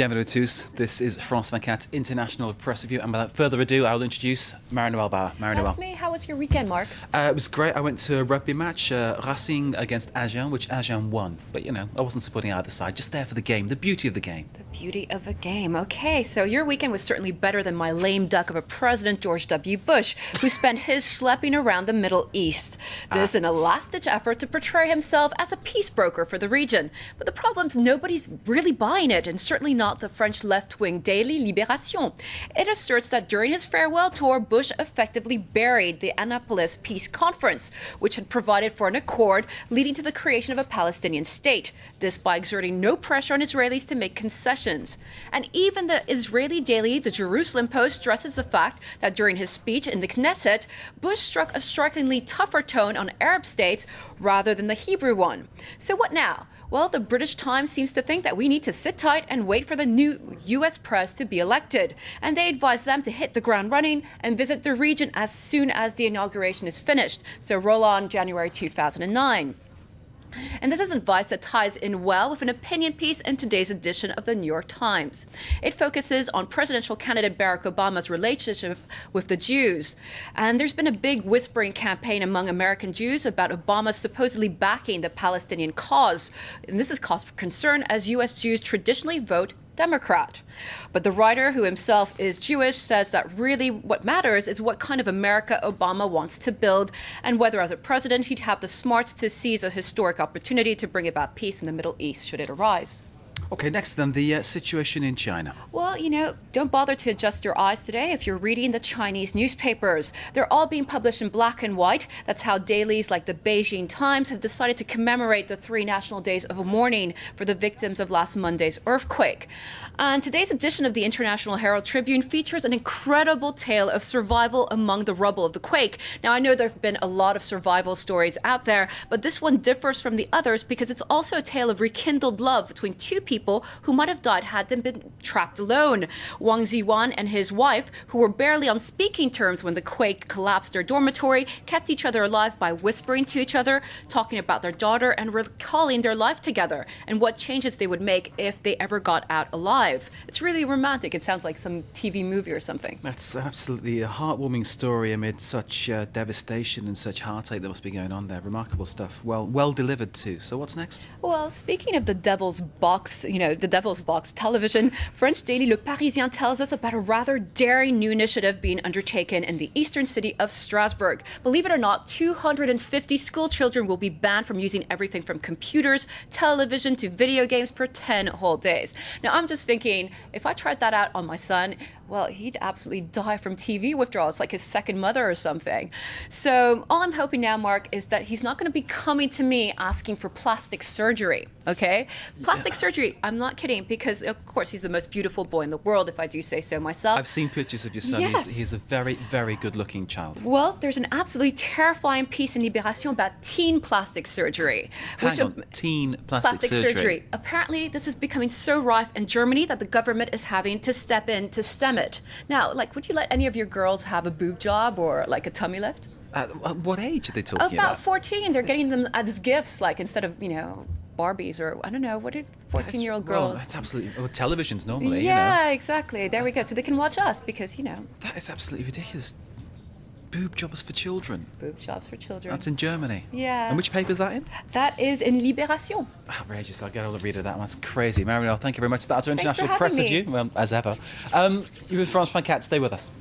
Bienvenue à tous. This is France 24 International Press Review, and without further ado, I will introduce Marie-Noël Bauer. Marie-Noël. That's me. How was your weekend, Mark? It was great. I went to a rugby match, Racing against Achtung, which Achtung won. But, you know, I wasn't supporting either side, just there for the game, the beauty of the game. The beauty of a game. Okay, so your weekend was certainly better than my lame duck of a President, George W. Bush, who spent his schlepping around the Middle East. This in a last-ditch effort to portray himself as a peace broker for the region. But the problem's nobody's really buying it, and certainly not the French left-wing daily Libération. It asserts that during his farewell tour, Bush effectively buried the Annapolis peace conference, which had provided for an accord leading to the creation of a Palestinian state. This by exerting no pressure on Israelis to make concessions. And even the Israeli daily, the Jerusalem Post, stresses the fact that during his speech in the Knesset, Bush struck a strikingly tougher tone on Arab states rather than the Hebrew one. So what now? Well, the British Times seems to think that we need to sit tight and wait for the new U.S. press to be elected. And they advise them to hit the ground running and visit the region as soon as the inauguration is finished. So roll on January 2009. And this is advice that ties in well with an opinion piece in today's edition of the New York Times. It focuses on presidential candidate Barack Obama's relationship with the Jews. And there's been a big whispering campaign among American Jews about Obama supposedly backing the Palestinian cause. And this is cause for concern as U.S. Jews traditionally vote Democrat. But the writer, who himself is Jewish, says that really what matters is what kind of America Obama wants to build and whether as a president he'd have the smarts to seize a historic opportunity to bring about peace in the Middle East should it arise. Okay, next then, the situation in China. Well, you know, don't bother to adjust your eyes today if you're reading the Chinese newspapers. They're all being published in black and white. That's how dailies like the Beijing Times have decided to commemorate the 3 national days of mourning for the victims of last Monday's earthquake. And today's edition of the International Herald Tribune features an incredible tale of survival among the rubble of the quake. Now, I know there have been a lot of survival stories out there, but this one differs from the others because it's also a tale of rekindled love between two people who might have died had they been trapped alone. Wang Ziwan and his wife, who were barely on speaking terms when the quake collapsed their dormitory, kept each other alive by whispering to each other, talking about their daughter, and recalling their life together and what changes they would make if they ever got out alive. It's really romantic. It sounds like some TV movie or something. That's absolutely a heartwarming story amid such devastation and such heartache that must be going on there. Remarkable stuff. Well delivered too. So what's next? Well, speaking of the Devil's Box, the Devil's Box television, French daily Le Parisien tells us about a rather daring new initiative being undertaken in the eastern city of Strasbourg. Believe it or not, 250 school children will be banned from using everything from computers, television to video games for 10 whole days. Now, I'm just thinking, if I tried that out on my son, well, he'd absolutely die from TV withdrawal. It's like his second mother or something. So all I'm hoping now, Mark, is that he's not going to be coming to me asking for plastic surgery, okay? Plastic surgery, I'm not kidding, because, of course, he's the most beautiful boy in the world, if I do say so myself. I've seen pictures of your son. Yes. He's a very, very good-looking child. Well, there's an absolutely terrifying piece in Libération about teen plastic surgery. Hang on, teen plastic surgery. Apparently, this is becoming so rife in Germany that the government is having to step in to stem it. Now, would you let any of your girls have a boob job or like a tummy lift? What age are they talking about? About 14. They're getting them as gifts, instead of, Barbies or, I don't know, what did 14-year-old girls... Well, that's absolutely... Well, televisions normally, Yeah, exactly. There we go. So they can watch us because, That is absolutely ridiculous. Boob jobs for children. Boob jobs for children. That's in Germany. Yeah. And which paper is that in? That is in Libération. Outrageous. I'll get all the read of that one. That's crazy. Marie-Noël, thank you very much. That's our Thanks for International Press having me. Review. Well, as ever. You with France 24. Stay with us.